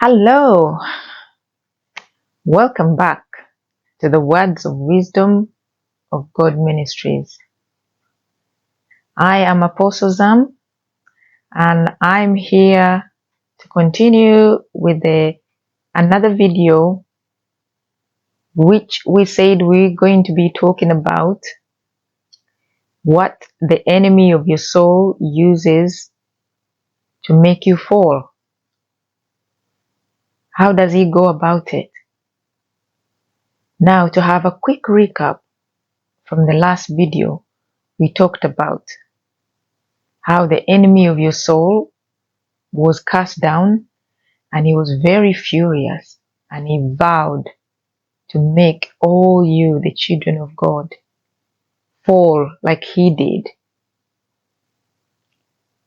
Hello, welcome back to the Words of Wisdom of God Ministries. I am Apostle Zam, and I'm here to continue with another video which we said we're going to be talking about what the enemy of your soul uses to make you fall. How does he go about it? Now, to have a quick recap from the last video, we talked about how the enemy of your soul was cast down, and he was very furious, and he vowed to make all you, the children of God, fall like he did.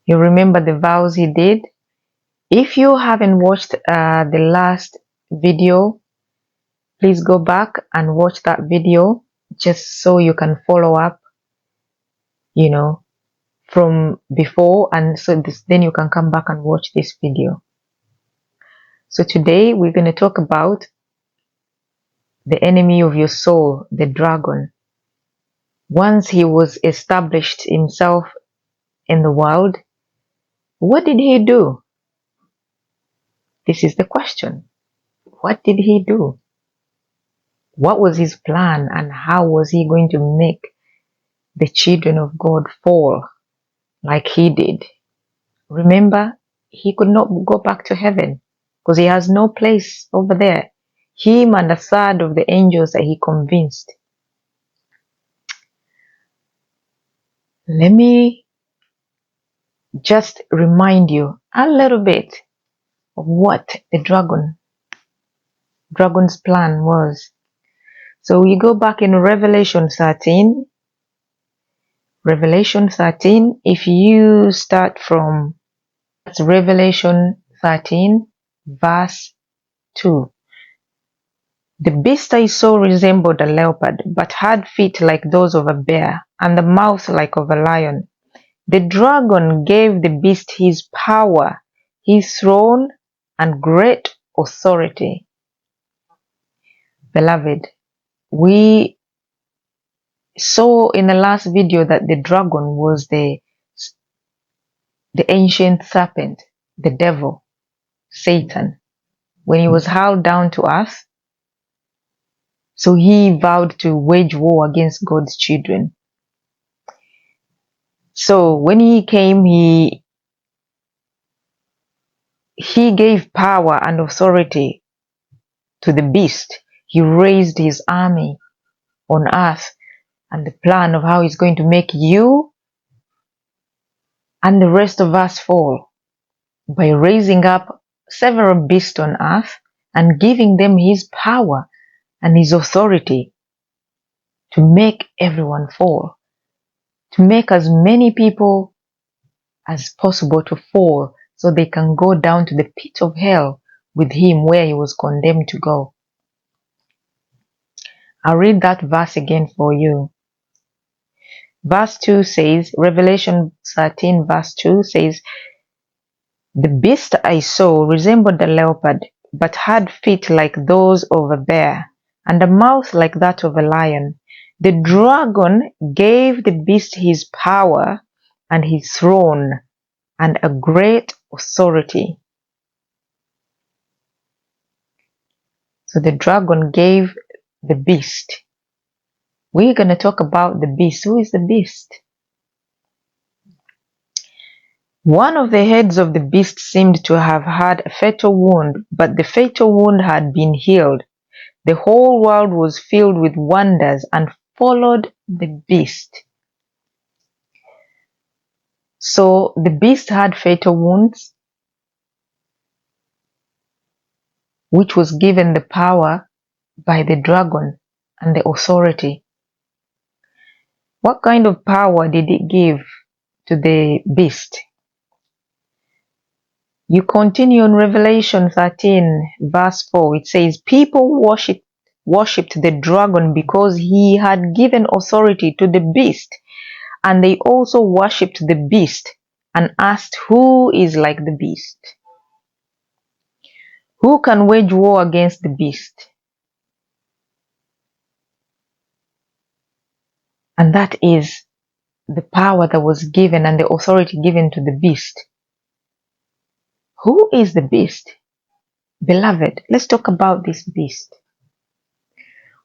You remember the vows he did? If you haven't watched the last video, please go back and watch that video just so you can follow up, from before, and so then you can come back and watch this video. So today we're going to talk about the enemy of your soul, the dragon. Once he was established himself in the world, what did he do? This is the question. What did he do? What was his plan, and how was he going to make the children of God fall like he did? Remember, he could not go back to heaven because he has no place over there. Him and a third of the angels that he convinced. Let me just remind you a little bit of what the dragon's plan was. So we go back in Revelation 13. Revelation 13, if you start from Revelation 13, verse 2. The beast I saw resembled a leopard, but had feet like those of a bear, and the mouth like of a lion. The dragon gave the beast his power, his throne, and great authority. Beloved, we saw in the last video that the dragon was the ancient serpent, the devil, Satan, when he was hurled down to earth. So he vowed to wage war against God's children. So when he came, he gave power and authority to the beast. He raised his army on earth, and the plan of how he's going to make you and the rest of us fall by raising up several beasts on earth and giving them his power and his authority to make everyone fall, to make as many people as possible to fall so they can go down to the pit of hell with him where he was condemned to go. I'll read that verse again for you. Verse 2 says, Revelation 13 verse 2 says, the beast I saw resembled a leopard, but had feet like those of a bear, and a mouth like that of a lion. The dragon gave the beast his power and his throne and a great authority. So the dragon gave the beast. We're going to talk about the beast. Who is the beast? One of the heads of the beast seemed to have had a fatal wound, but the fatal wound had been healed. The whole world was filled with wonders and followed the beast. So the beast had fatal wounds, which was given the power by the dragon and the authority. What kind of power did it give to the beast? You continue in Revelation 13 verse 4. It says, people worshipped the dragon because he had given authority to the beast, and they also worshipped the beast and asked, who is like the beast? Who can wage war against the beast? And that is the power that was given and the authority given to the beast. Who is the beast? Beloved, let's talk about this beast.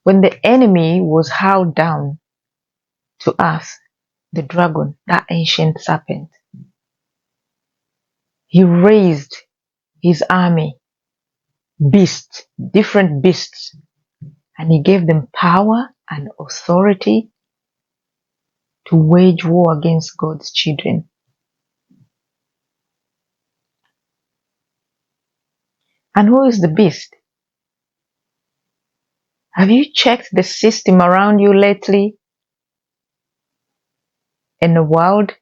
When the enemy was howled down to earth, the dragon, that ancient serpent, he raised his army, beasts, different beasts, and he gave them power and authority to wage war against God's children. And who is the beast? Have you checked the system around you lately? In the world?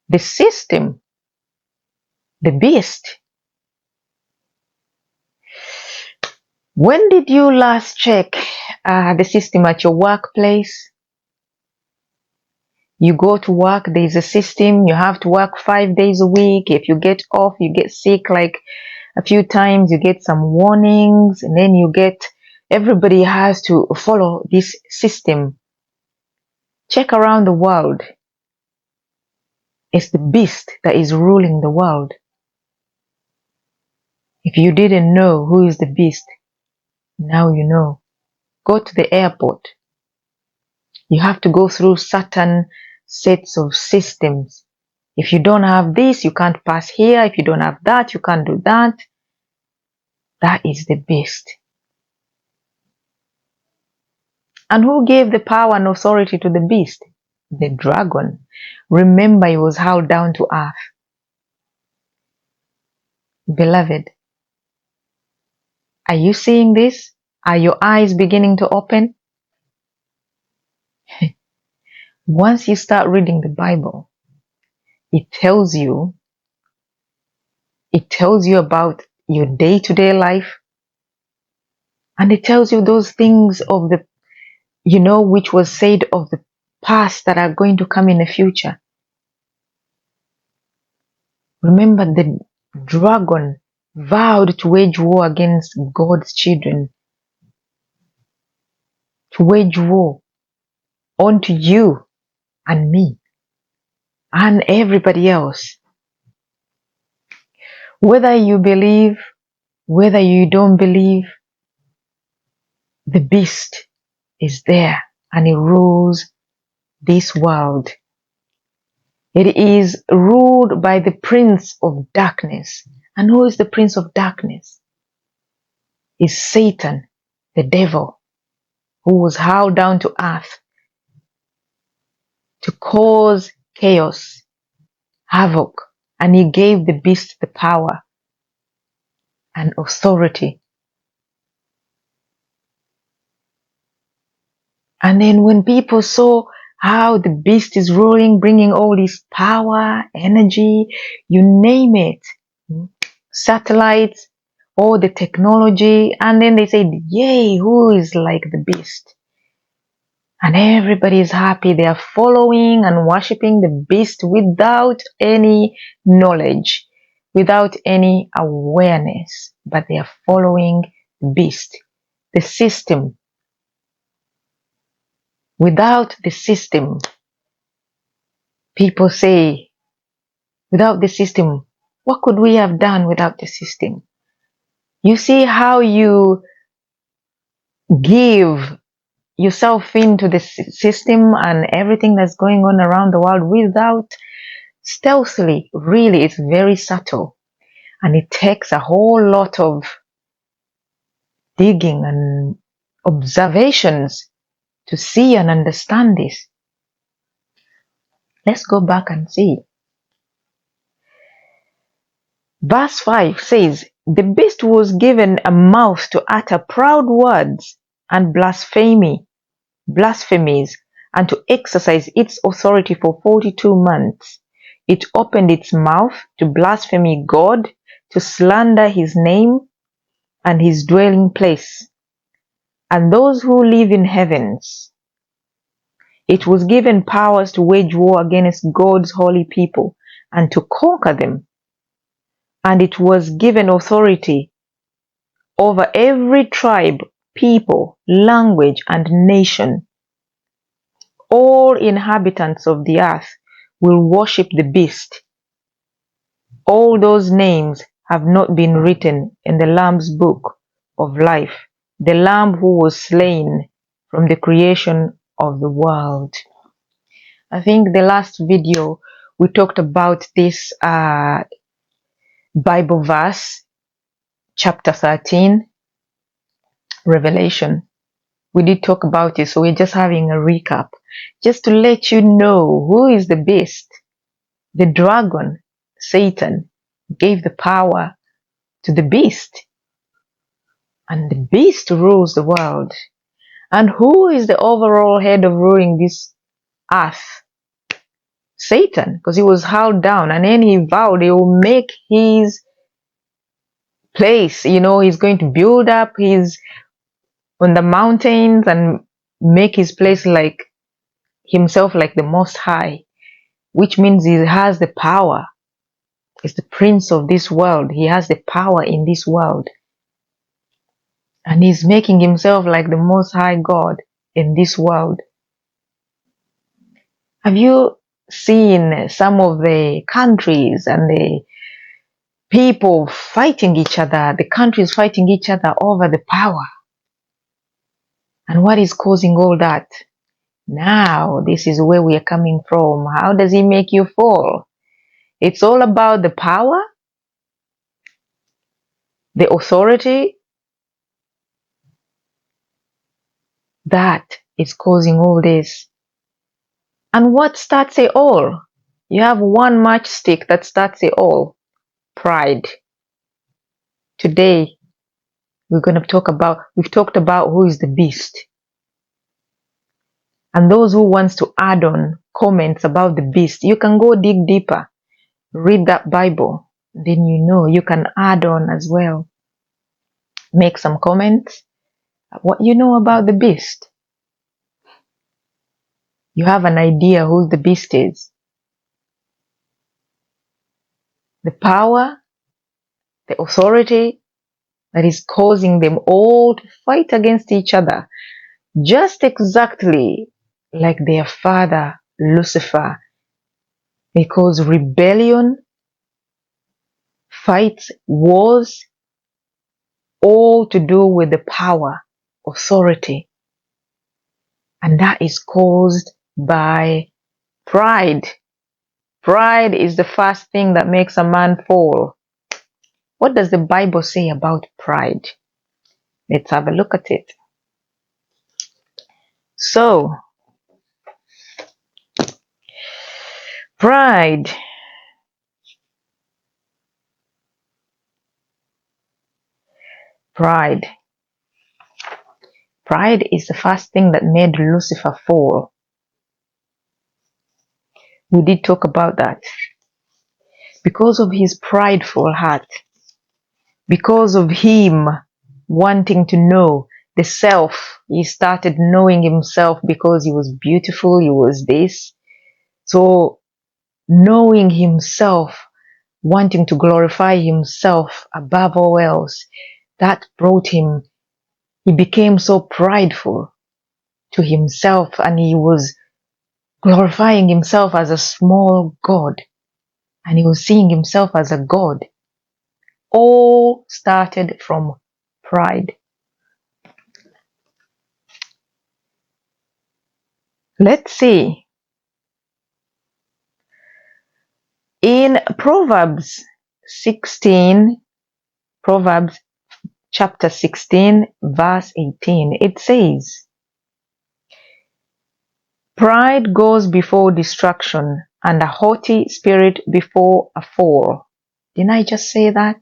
The system, the beast. When did you last check the system at your workplace? You go to work, there's a system, you have to work 5 days a week. If you get off, you get sick like a few times, you get some warnings, and then everybody has to follow this system. Check around the world. It's the beast that is ruling the world. If you didn't know who is the beast, now you know. Go to the airport. You have to go through certain sets of systems. If you don't have this, you can't pass here. If you don't have that, you can't do that. That is the beast. And who gave the power and authority to the beast? The dragon. Remember, he was howled down to earth. Beloved, are you seeing this? Are your eyes beginning to open? Once you start reading the Bible, it tells you about your day-to-day life, and it tells you those things of the, which was said of the past that are going to come in the future. Remember, the dragon vowed to wage war against God's children, to wage war onto you and me and everybody else. Whether you believe, whether you don't believe, the beast is there and it rules this world. It is ruled by the prince of darkness. And who is the prince of darkness? Is Satan, the devil, who was howled down to earth to cause chaos, havoc, and he gave the beast the power and authority. And then when people saw how the beast is ruling, bringing all this power, energy, you name it, satellites, all the technology, and then they said, yay, who is like the beast? And everybody is happy. They are following and worshiping the beast without any knowledge, without any awareness, but they are following the beast, the system. Without the system, people say, without the system, what could we have done without the system? You see how you give yourself into the system and everything that's going on around the world without stealthily. Really, it's very subtle, and it takes a whole lot of digging and observations to see and understand this. Let's go back and see. Verse 5 says, the beast was given a mouth to utter proud words and blasphemies, and to exercise its authority for 42 months. It opened its mouth to blaspheme God, to slander his name and his dwelling place, and those who live in heavens. It was given powers to wage war against God's holy people and to conquer them. And it was given authority over every tribe, people, language, and nation. All inhabitants of the earth will worship the beast. All those names have not been written in the Lamb's book of life, the Lamb who was slain from the creation of the world. I think the last video we talked about this Bible verse, chapter 13, Revelation. We did talk about it, so we're just having a recap, just to let you know who is the beast. The dragon, Satan, gave the power to the beast, and the beast rules the world. And who is the overall head of ruling this earth? Satan, because he was held down, and then he vowed he will make his place, he's going to build up his on the mountains and make his place like himself, like the Most High, which means he has the power. He's the prince of this world. He has the power in this world. And he's making himself like the Most High God in this world. Have you seen some of the countries and the people fighting each other, the countries fighting each other over the power? And what is causing all that? Now, this is where we are coming from. How does he make you fall? It's all about the power, the authority that is causing all this. And what starts it all? You have one matchstick that starts it all. Pride. Today, we've talked about who is the beast. And those who wants to add on comments about the beast, you can go dig deeper. Read that Bible. Then you can add on as well. Make some comments. What you know about the beast. You have an idea who the beast is. The power, the authority that is causing them all to fight against each other. Just exactly like their father, Lucifer. Because rebellion, fights, wars, all to do with the power, authority. And that is caused by pride. Pride is the first thing that makes a man fall. What does the Bible say about pride? Let's have a look at it. So, pride. Pride is the first thing that made Lucifer fall. We did talk about that. Because of his prideful heart. Because of him wanting to know the self. He started knowing himself because he was beautiful, he was this. So, knowing himself, wanting to glorify himself above all else, that brought him, he became so prideful to himself, and he was glorifying himself as a small god, and he was seeing himself as a god. All started from pride. Let's see. In Proverbs chapter 16, verse 18, it says, "Pride goes before destruction, and a haughty spirit before a fall." Didn't I just say that?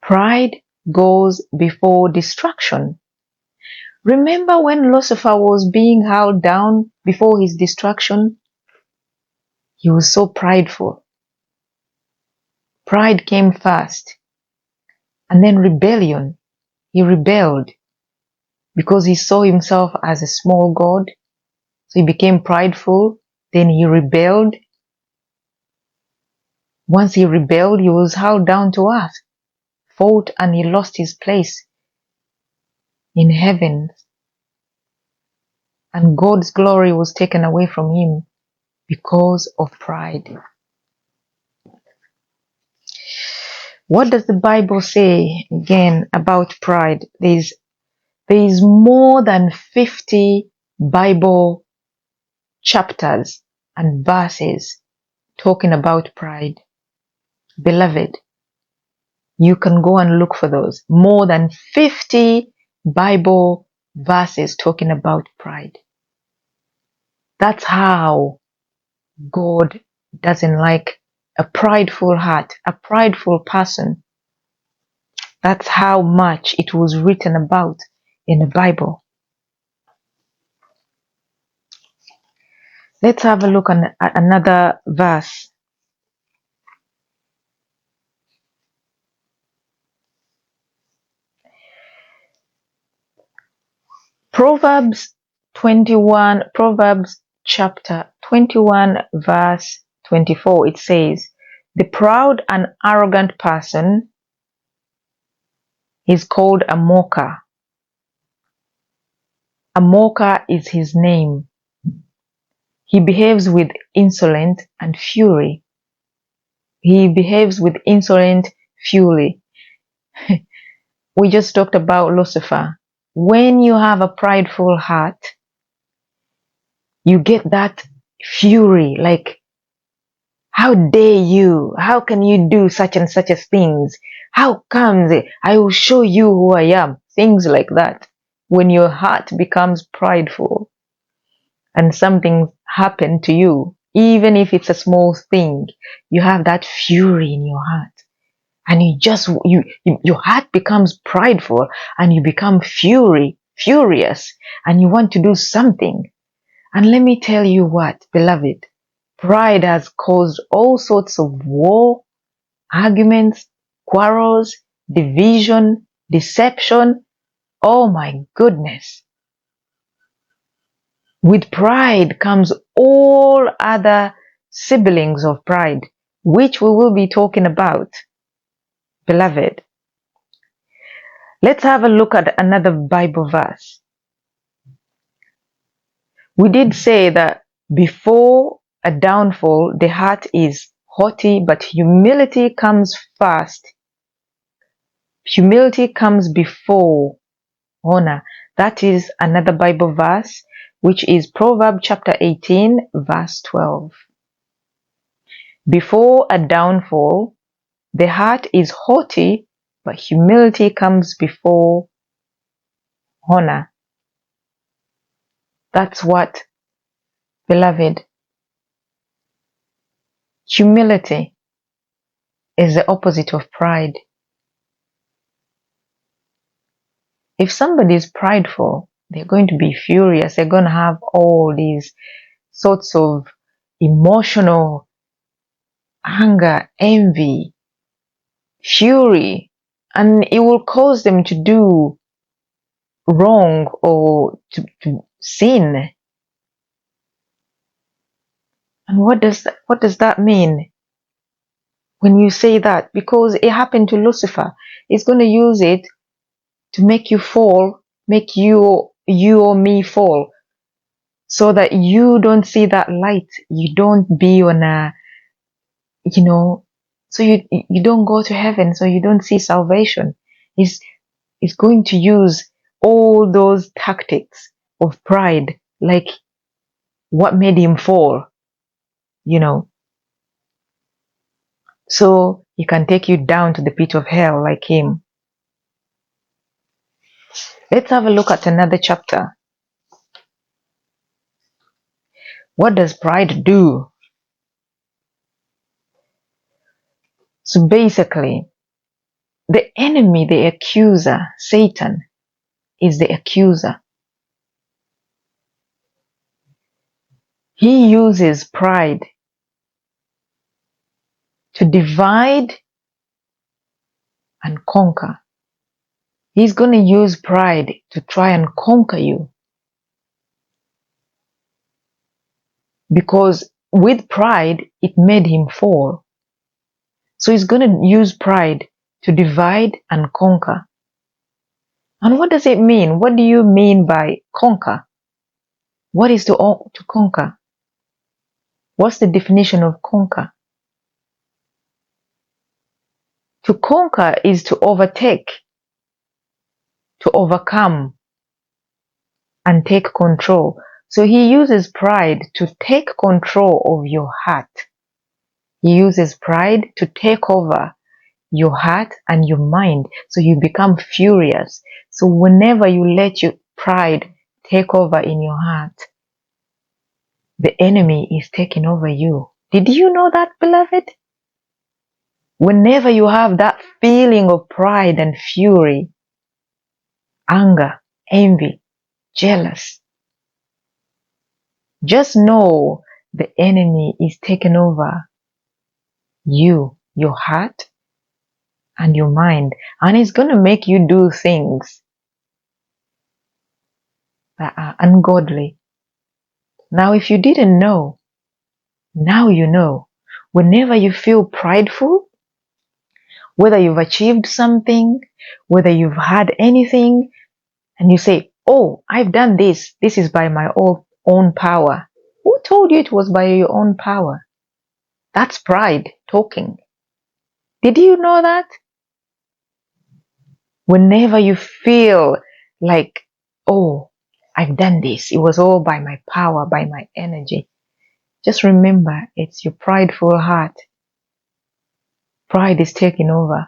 Pride goes before destruction. Remember when Lucifer was being held down before his destruction? He was so prideful. Pride came first. And then rebellion. He rebelled because he saw himself as a small god. So he became prideful. Then he rebelled. Once he rebelled, he was held down to earth. fought and he lost his place in heaven. And God's glory was taken away from him because of pride. What does the Bible say again about pride? There is more than 50 Bible chapters and verses talking about pride. Beloved, you can go and look for those. More than 50 Bible verses talking about pride. That's how God doesn't like a prideful heart, a prideful person. That's how much it was written about in the Bible. Let's have a look at another verse. Proverbs chapter 21 verse 24, it says, "The proud and arrogant person is called a mocker. A mocker is his name. He behaves with insolence and fury." He behaves with insolent fury. We just talked about Lucifer. When you have a prideful heart, you get that fury, like, how dare you? How can you do such and such as things? How comes it? I will show you who I am. Things like that. When your heart becomes prideful and something happened to you, even if it's a small thing, you have that fury in your heart. And your heart becomes prideful and you become furious, and you want to do something. And let me tell you what, beloved, pride has caused all sorts of war, arguments, quarrels, division, deception. Oh my goodness. With pride comes all other siblings of pride, which we will be talking about. Beloved, let's have a look at another Bible verse. We did say that before a downfall, the heart is haughty, but humility comes first. Humility comes before honor. That is another Bible verse, which is Proverbs chapter 18, verse 12. Before a downfall, the heart is haughty, but humility comes before honor. That's what, beloved, humility is the opposite of pride. If somebody is prideful, they're going to be furious. They're going to have all these sorts of emotional anger, envy, fury, and it will cause them to do wrong or to sin. And what does that mean when you say that? Because it happened to Lucifer. It's going to use it to make you fall, make you or me fall, so that you don't see that light. You don't be on a, so you don't go to heaven, so you don't see salvation. It's going to use all those tactics of pride, like what made him fall, so he can take you down to the pit of hell like him. Let's have a look at another chapter. What does pride do? So basically, the enemy, the accuser, Satan, is the accuser. He uses pride to divide and conquer. He's going to use pride to try and conquer you. Because with pride, it made him fall. So he's going to use pride to divide and conquer. And what does it mean? What do you mean by conquer? What is to conquer? What's the definition of conquer? To conquer is to overtake, to overcome, and take control. So he uses pride to take control of your heart. He uses pride to take over your heart and your mind. So you become furious. So whenever you let your pride take over in your heart, the enemy is taking over you. Did you know that, beloved? Whenever you have that feeling of pride and fury, anger, envy, jealous, just know the enemy is taking over you, your heart, and your mind. And it's going to make you do things that are ungodly. Now, if you didn't know, now you know. Whenever you feel prideful, whether you've achieved something, whether you've had anything, and you say, oh, I've done this. This is by my own power. Who told you it was by your own power? That's pride talking. Did you know that? Whenever you feel like, oh, I've done this, it was all by my power, by my energy, just remember it's your prideful heart. Pride is taking over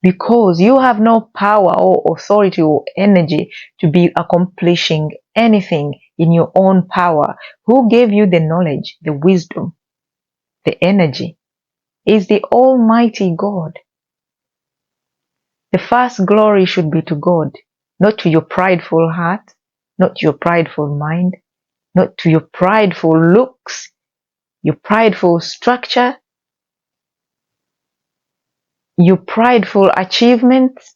because you have no power or authority or energy to be accomplishing anything in your own power. Who gave you the knowledge, the wisdom, the energy? Is the Almighty God. The first glory should be to God, not to your prideful heart, not to your prideful mind, not to your prideful looks, your prideful structure, your prideful achievements.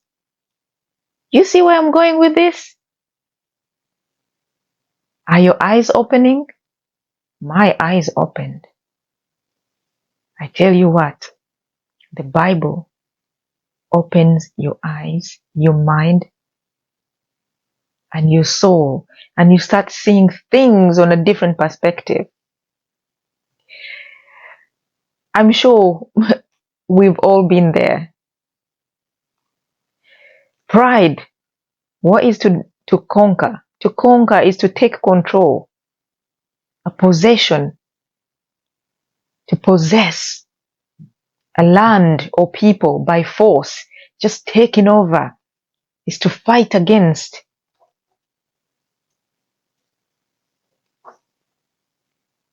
You see where I'm going with this? Are your eyes opening? My eyes opened. I tell you what, the Bible opens your eyes, your mind, and your soul, and you start seeing things on a different perspective. I'm sure we've all been there. Pride, what is to conquer? To conquer is to take control, a possession, to possess a land or people by force, just taking over, is to fight against.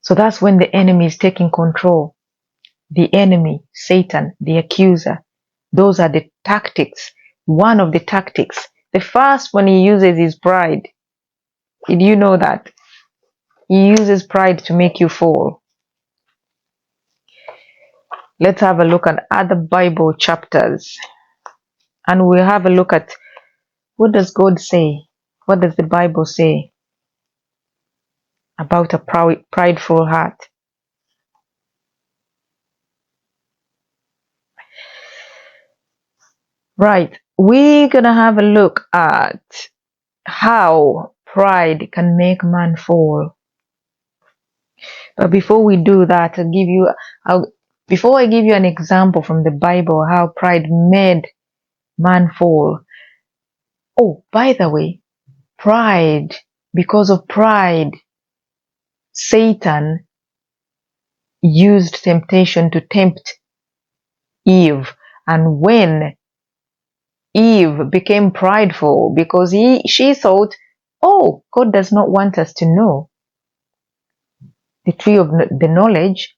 So that's when the enemy is taking control. The enemy, Satan, the accuser, those are the tactics. One of the tactics. The first one he uses is pride. Did you know that? He uses pride to make you fall. Let's have a look at other Bible chapters. And we'll have a look at what does God say? What does the Bible say about a prideful heart? Right. We're going to have a look at how pride can make man fall. But before we do that, before I give you an example from the Bible how pride made man fall. Oh, by the way, pride, because of pride, Satan used temptation to tempt Eve. And when Eve became prideful because she thought, oh, God does not want us to know the tree of the knowledge,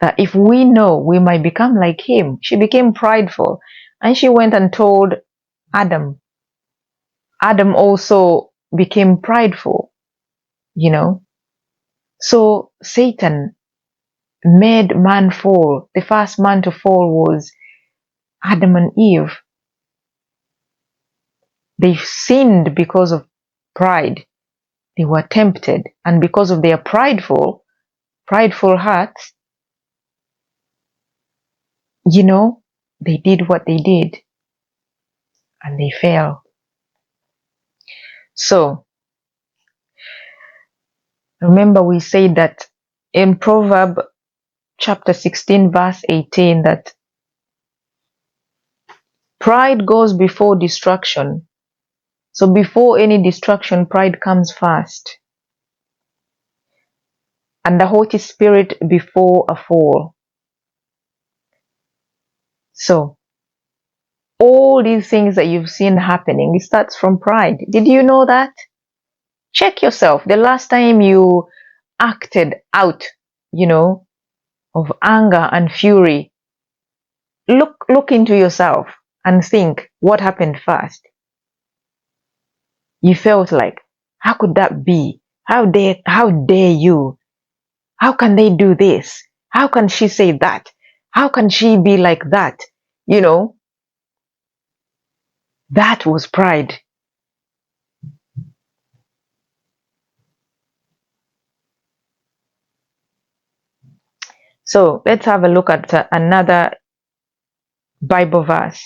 that if we know, we might become like him. She became prideful and she went and told Adam. Adam also became prideful, you know. So Satan made man fall. The first man to fall was Adam and Eve. They sinned because of pride. They were tempted, and because of their prideful hearts, you know, they did what they did and they fell. So remember we said that in Proverbs chapter 16 verse 18 that pride goes before destruction. So before any destruction, pride comes first. And the haughty spirit before a fall. So all these things that you've seen happening, it starts from pride. Did you know that? Check yourself. The last time you acted out, of anger and fury, look into yourself and think what happened first. You felt like, how could that be? How dare you? How can they do this? How can she say that? How can she be like that? That was pride. So let's have a look at another Bible verse.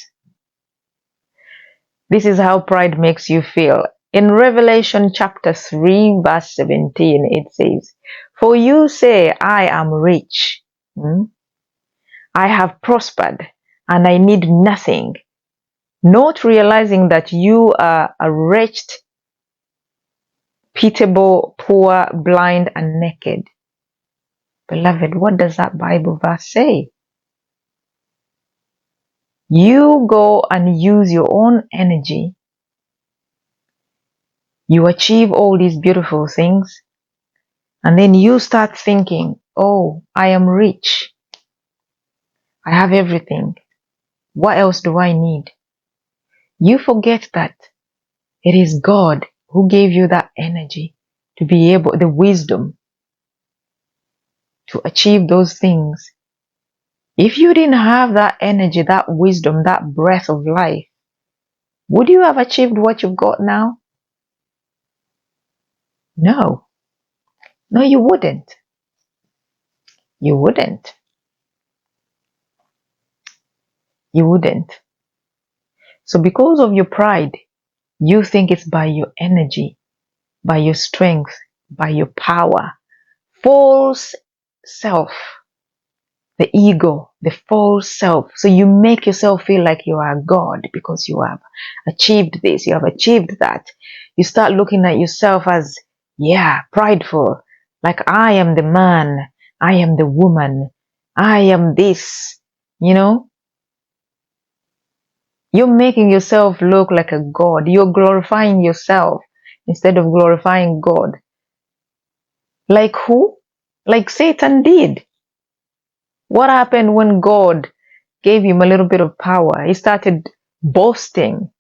This is how pride makes you feel. In Revelation chapter 3 verse 17 it says, "For you say, I am rich. I have prospered and I need nothing, not realizing that you are a wretched, pitiable, poor, blind, and naked." Beloved, what does that Bible verse say? You go and use your own energy. You achieve all these beautiful things. And then you start thinking, oh, I am rich. I have everything. What else do I need? You forget that it is God who gave you that energy to be able, the wisdom to achieve those things. If you didn't have that energy, that wisdom, that breath of life, would you have achieved what you've got now? No. No, you wouldn't. You wouldn't. You wouldn't. So because of your pride, you think it's by your energy, by your strength, by your power. False self, the ego, the false self. So you make yourself feel like you are God because you have achieved this, you have achieved that. You start looking at yourself as, prideful. Like I am the man, I am the woman, I am this, You're making yourself look like a god. You're glorifying yourself instead of glorifying God. Like who? Like Satan did. What happened when God gave him a little bit of power? He started boasting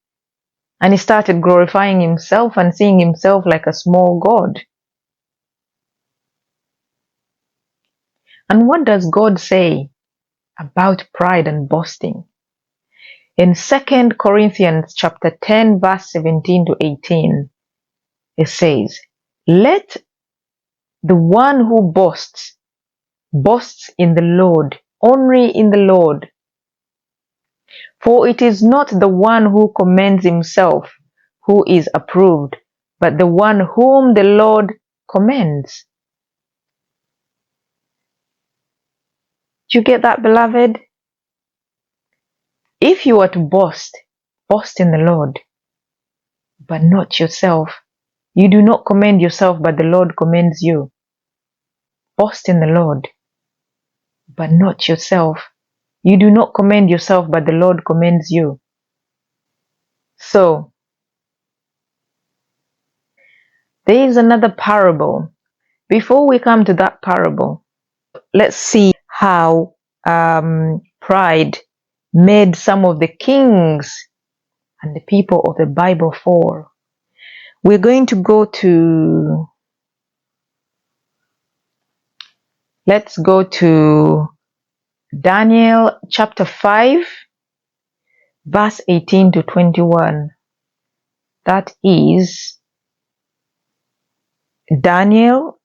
and he started glorifying himself and seeing himself like a small god. And what does God say about pride and boasting? In 2 Corinthians chapter 10 verse 17 to 18, it says, "Let the one who boasts in the Lord, only in the Lord. For it is not the one who commends himself who is approved, but the one whom the Lord commends." Do you get that, beloved? If you are to boast in the Lord, but not yourself. You do not commend yourself, but the Lord commends you. Boast in the Lord, but not yourself. You do not commend yourself, but the Lord commends you. So, there is another parable. Before we come to that parable, let's see how pride made some of the kings and the people of the Bible fall. We're going to go to, let's go to Daniel chapter 5, verse 18 to 21. That is Daniel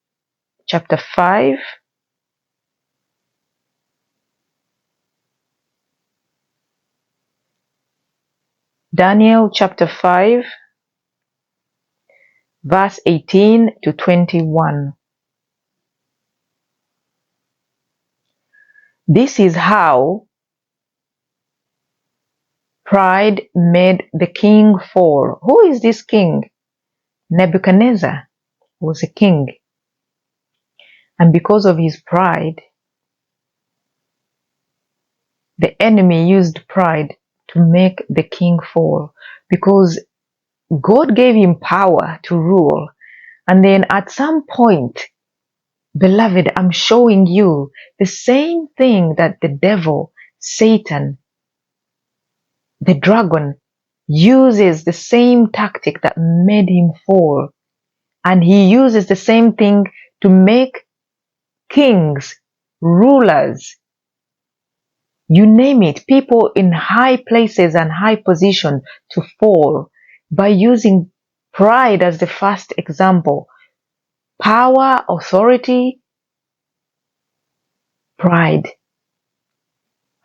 chapter 5, . Daniel chapter 5, verse 18 to 21. This is how pride made the king fall. Who is this king? Nebuchadnezzar was a king. And because of his pride, the enemy used pride to make the king fall. Because God gave him power to rule. And then at some point, beloved, I'm showing you the same thing that the devil, Satan, the dragon, uses the same tactic that made him fall. And he uses the same thing to make kings, rulers, you name it, people in high places and high position to fall by using pride as the first example. Power, authority, pride.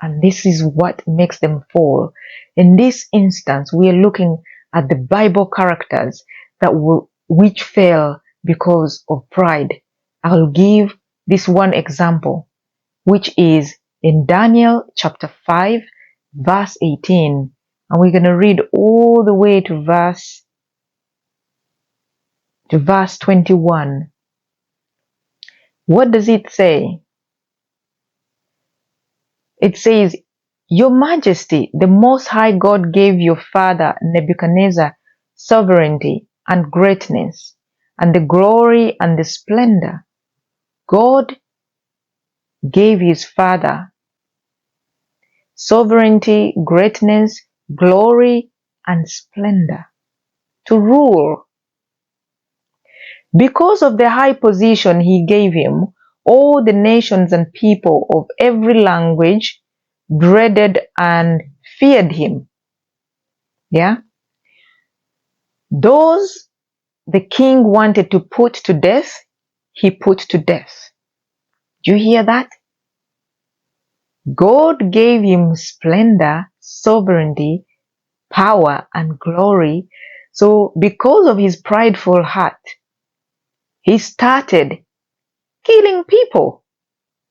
And this is what makes them fall. In this instance, we are looking at the Bible characters which fell because of pride. I'll give this one example, which is in Daniel chapter 5, verse 18. And we're going to read all the way to verse 21. What does it say? It says, Your Majesty, the Most High God gave your father Nebuchadnezzar sovereignty and greatness, and the glory and the splendor. God gave his father sovereignty, greatness, glory, and splendor to rule. Because of the high position he gave him, all the nations and people of every language dreaded and feared him. Yeah? Those the king wanted to put to death, he put to death. Do you hear that? God gave him splendor, sovereignty, power, and glory. So because of his prideful heart, he started killing people.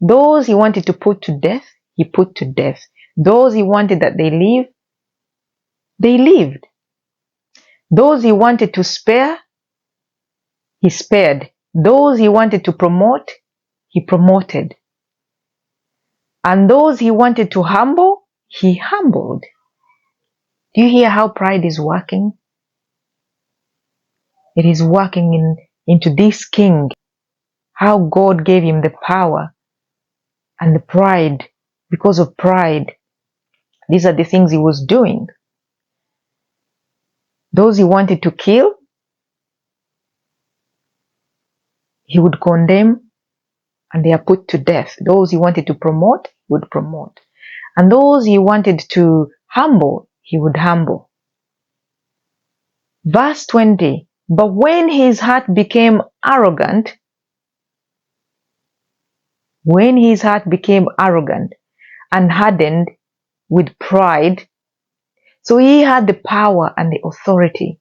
Those he wanted to put to death, he put to death. Those he wanted that they live, they lived. Those he wanted to spare, he spared. Those he wanted to promote, he promoted. And those he wanted to humble, he humbled. Do you hear how pride is working? It is working into this king. How God gave him the power and the pride. Because of pride, these are the things he was doing. Those he wanted to kill, he would condemn and they are put to death. Those he wanted to promote, he would promote. And those he wanted to humble, he would humble. Verse 20, but when his heart became arrogant and hardened with pride, so he had the power and the authority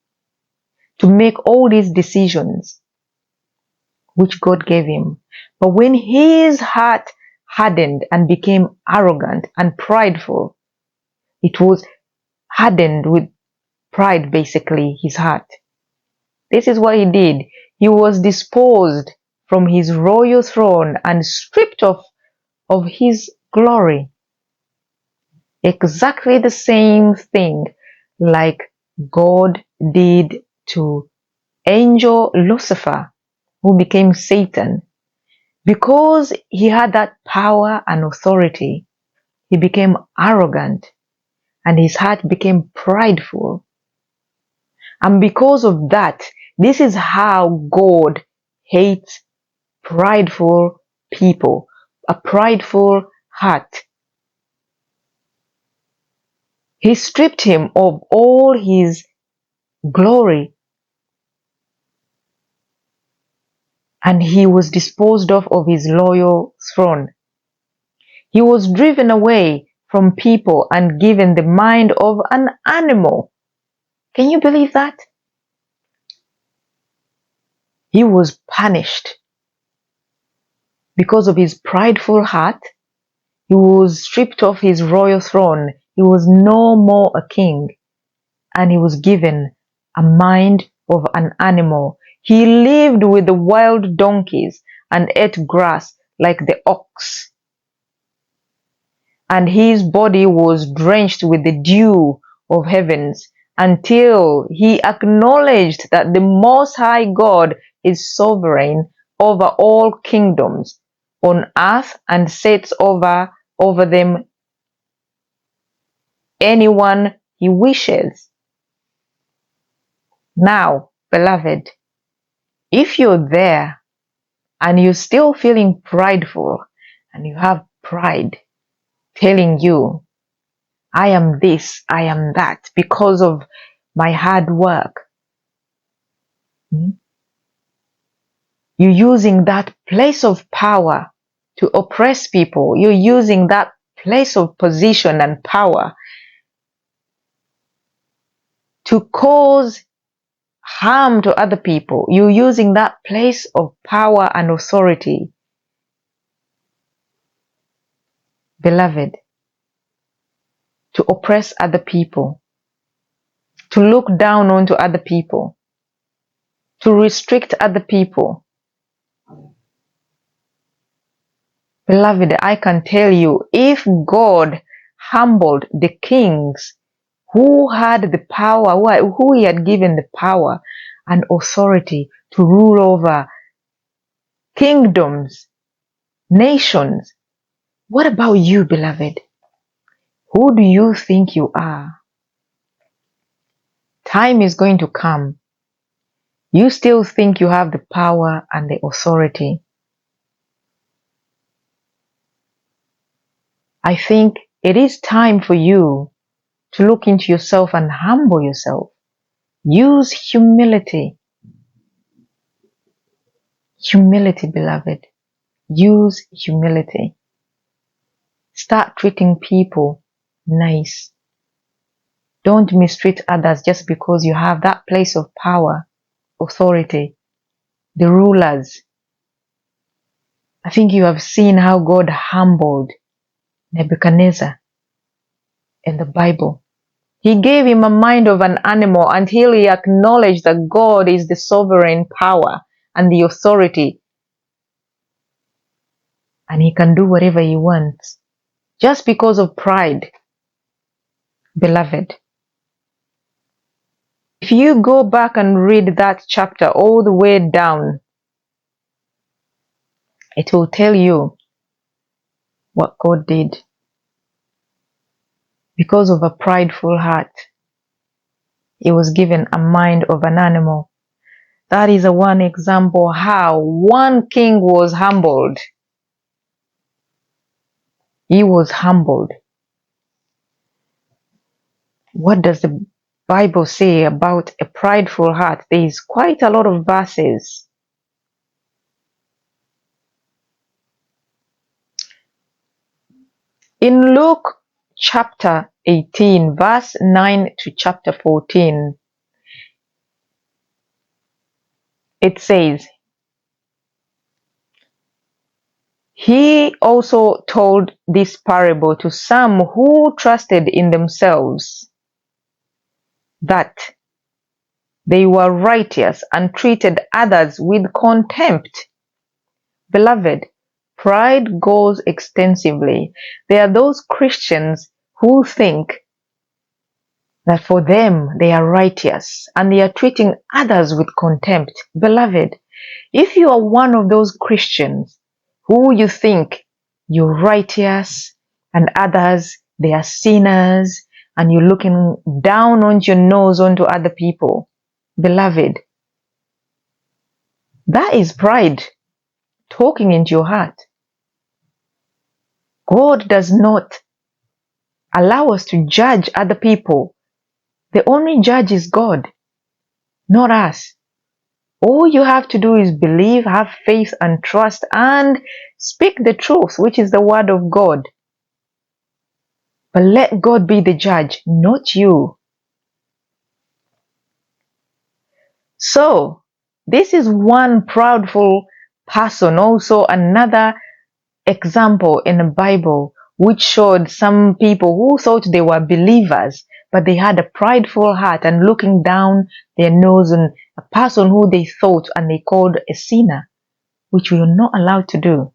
to make all these decisions which God gave him. But when his heart hardened and became arrogant and prideful, it was hardened with pride, basically, his heart. This is what he did. He was disposed from his royal throne and stripped of his glory. Exactly the same thing like God did to angel Lucifer, who became Satan. Because he had that power and authority, he became arrogant and his heart became prideful. And because of that, this is how God hates prideful people, a prideful heart. He stripped him of all his glory and he was disposed of his royal throne. He was driven away from people and given the mind of an animal. Can you believe that? He was punished because of his prideful heart. He was stripped of his royal throne. He was no more a king, and he was given a mind of an animal. He lived with the wild donkeys and ate grass like the ox. And his body was drenched with the dew of heavens until he acknowledged that the Most High God is sovereign over all kingdoms on earth and sets over them anyone he wishes. Now, beloved, if you're there and you're still feeling prideful and you have pride telling you, I am this, I am that because of my hard work, you're using that place of power to oppress people. You're using that place of position and power to cause harm to other people. You're using that place of power and authority, beloved, to oppress other people, to look down onto other people, to restrict other people. Beloved, I can tell you, if God humbled the kings who had the power, who he had given the power and authority to rule over kingdoms, nations, what about you, beloved? Who do you think you are? Time is going to come. You still think you have the power and the authority. I think it is time for you to look into yourself and humble yourself. Use humility. Humility, beloved. Use humility. Start treating people nice. Don't mistreat others just because you have that place of power, authority, the rulers. I think you have seen how God humbled Nebuchadnezzar in the Bible. He gave him a mind of an animal until he acknowledged that God is the sovereign power and the authority. And he can do whatever he wants just because of pride. Beloved, if you go back and read that chapter all the way down, it will tell you what God did. Because of a prideful heart, he was given a mind of an animal. That is one example how one king was humbled. He was humbled. What does the Bible say about a prideful heart? There is quite a lot of verses. In Luke chapter 18, verse 9 to chapter 14, it says, he also told this parable to some who trusted in themselves that they were righteous and treated others with contempt. Beloved, pride goes extensively. There are those Christians who think that for them they are righteous and they are treating others with contempt. Beloved, if you are one of those Christians who you think you're righteous and others they are sinners and you're looking down on your nose onto other people, beloved, that is pride talking into your heart. God does not allow us to judge other people. The only judge is God, not us. All you have to do is believe, have faith and trust and speak the truth, which is the word of God. But let God be the judge, not you. So this is one proudful person. Also another example in the Bible which showed some people who thought they were believers, but they had a prideful heart and looking down their nose on a person who they thought and they called a sinner, which we are not allowed to do.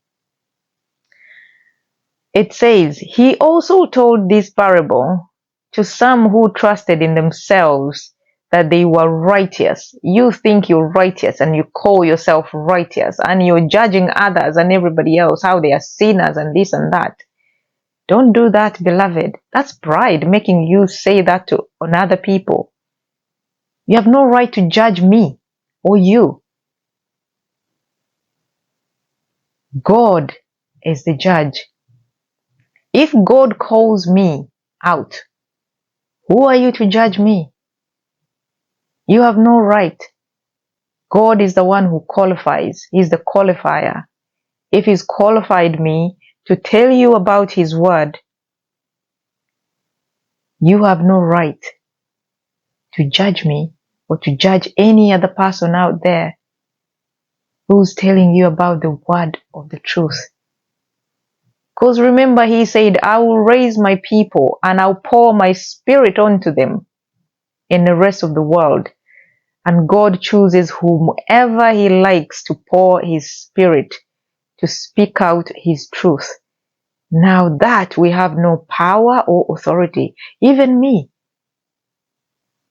It says, he also told this parable to some who trusted in themselves that they were righteous. You think you're righteous and you call yourself righteous and you're judging others and everybody else how they are sinners and this and that. Don't do that, beloved. That's pride making you say that on other people. You have no right to judge me or you. God is the judge. If God calls me out, who are you to judge me? You have no right. God is the one who qualifies. He's the qualifier. If He's qualified me to tell you about His word, you have no right to judge me or to judge any other person out there who's telling you about the word of the truth. Because remember, He said, I will raise my people and I'll pour my spirit onto them in the rest of the world. And God chooses whomever He likes to pour His spirit to speak out His truth. Now that we have no power or authority, even me,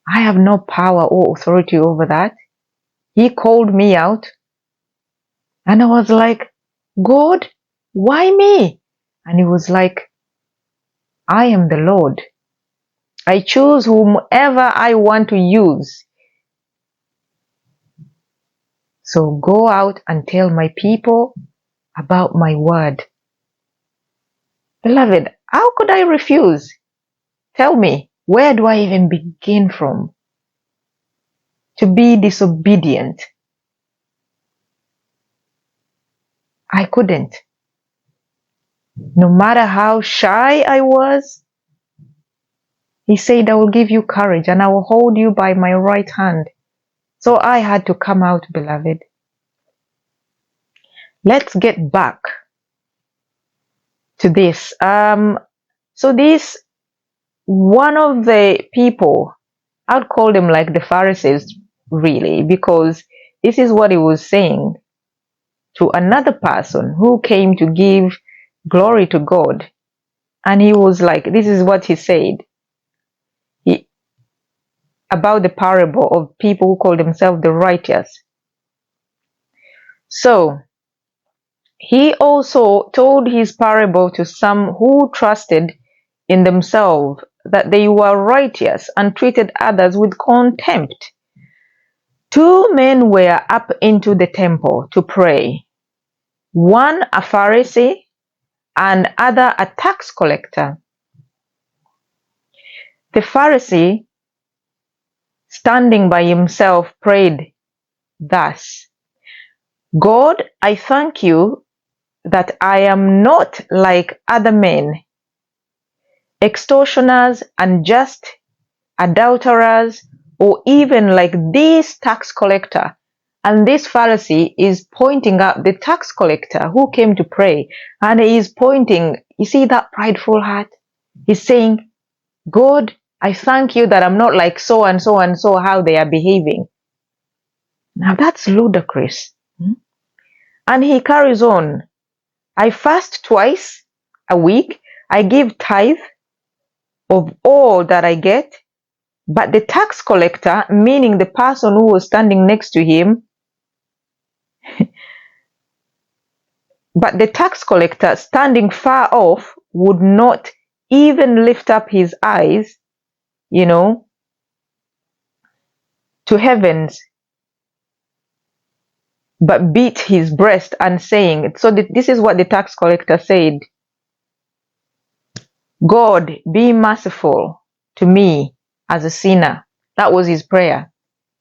I have no power or authority over that. He called me out and I was like, God, why me? And He was like, I am the Lord. I choose whomever I want to use. So go out and tell my people about my word. Beloved, how could I refuse? Tell me, where do I even begin from? To be disobedient. I couldn't. No matter how shy I was, He said, I will give you courage and I will hold you by my right hand. So I had to come out, beloved. Let's get back to this. So this, one of the people, I'd call them like the Pharisees, really, because this is what he was saying to another person who came to give glory to God. And he was like, this is what he said about the parable of people who call themselves the righteous. So he also told his parable to some who trusted in themselves that they were righteous and treated others with contempt. Two men were up into the temple to pray, one a Pharisee and other a tax collector. The Pharisee, standing by himself, prayed thus, God, I thank you that I am not like other men, extortioners, unjust, adulterers, or even like this tax collector. And this Pharisee is pointing out the tax collector who came to pray, and he is pointing, you see that prideful heart? He's saying, God, I thank you that I'm not like so and so and so how they are behaving. Now that's ludicrous. And he carries on. I fast twice a week. I give tithe of all that I get. But the tax collector, meaning the person who was standing next to him, but the tax collector standing far off would not even lift up his eyes, to heavens, but beat his breast and saying, so this is what the tax collector said, God, be merciful to me as a sinner. That was his prayer.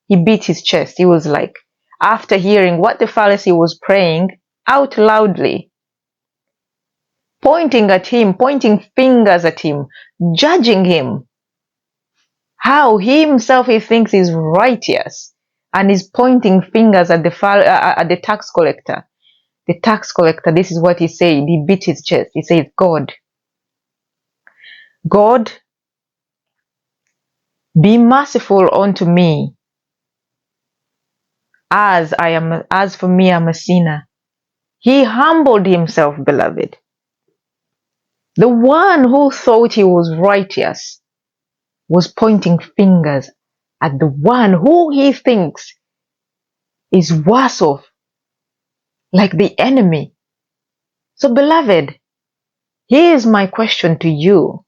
He beat his chest. He was like, after hearing what the Pharisee was praying out loudly, pointing at him, pointing fingers at him, judging him, how he himself he thinks is righteous, and is pointing fingers at the tax collector. The tax collector, this is what he said. He beat his chest. He said, God, be merciful unto me, as for me, I'm a sinner. He humbled himself, beloved. The one who thought he was righteous was pointing fingers at the one who he thinks is worse off, like the enemy. So, beloved, here's my question to you.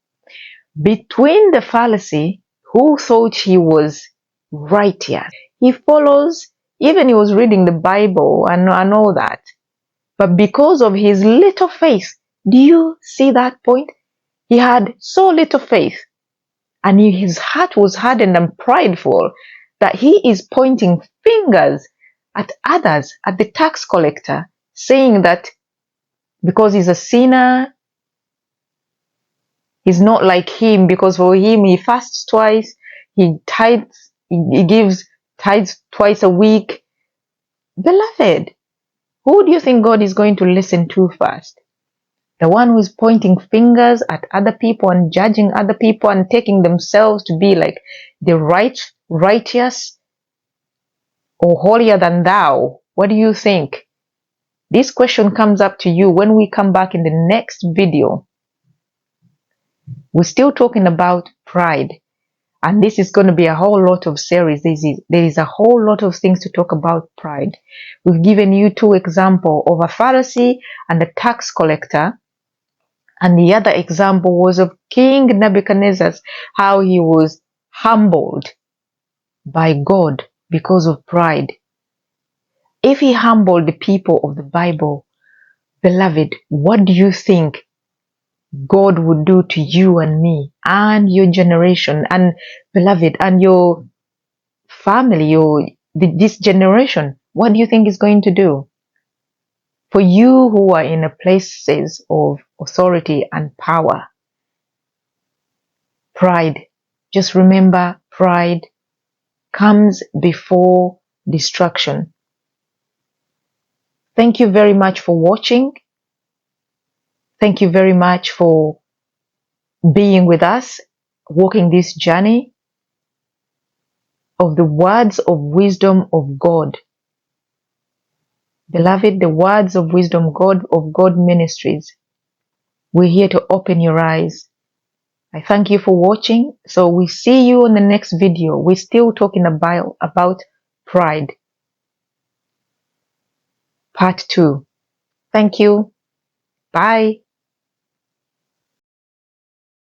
Between the Pharisee who thought he was righteous, he follows, even he was reading the Bible and all that, but because of his little faith, do you see that point? He had so little faith, and his heart was hardened and prideful that he is pointing fingers at others, at the tax collector, saying that because he's a sinner, he's not like him, because for him he fasts twice, he tithes, he gives tithes twice a week. Beloved, who do you think God is going to listen to first? The one who is pointing fingers at other people and judging other people and taking themselves to be like the righteous or holier than thou? What do you think? This question comes up to you when we come back in the next video. We're still talking about pride, and this is going to be a whole lot of series. There is a whole lot of things to talk about pride. We've given you 2 examples of a Pharisee and a tax collector, and the other example was of King Nebuchadnezzar, how he was humbled by God because of pride. If he humbled the people of the Bible, beloved, what do you think God would do to you and me and your generation, and beloved, and your family, this generation? What do you think is going to do? For you who are in places of authority and power, pride, just remember, pride comes before destruction. Thank you very much for watching. Thank you very much for being with us, walking this journey of the words of wisdom of God. Beloved, the words of wisdom of God Ministries. We're here to open your eyes. I thank you for watching. So we see you on the next video. We're still talking about pride. Part 2. Thank you. Bye.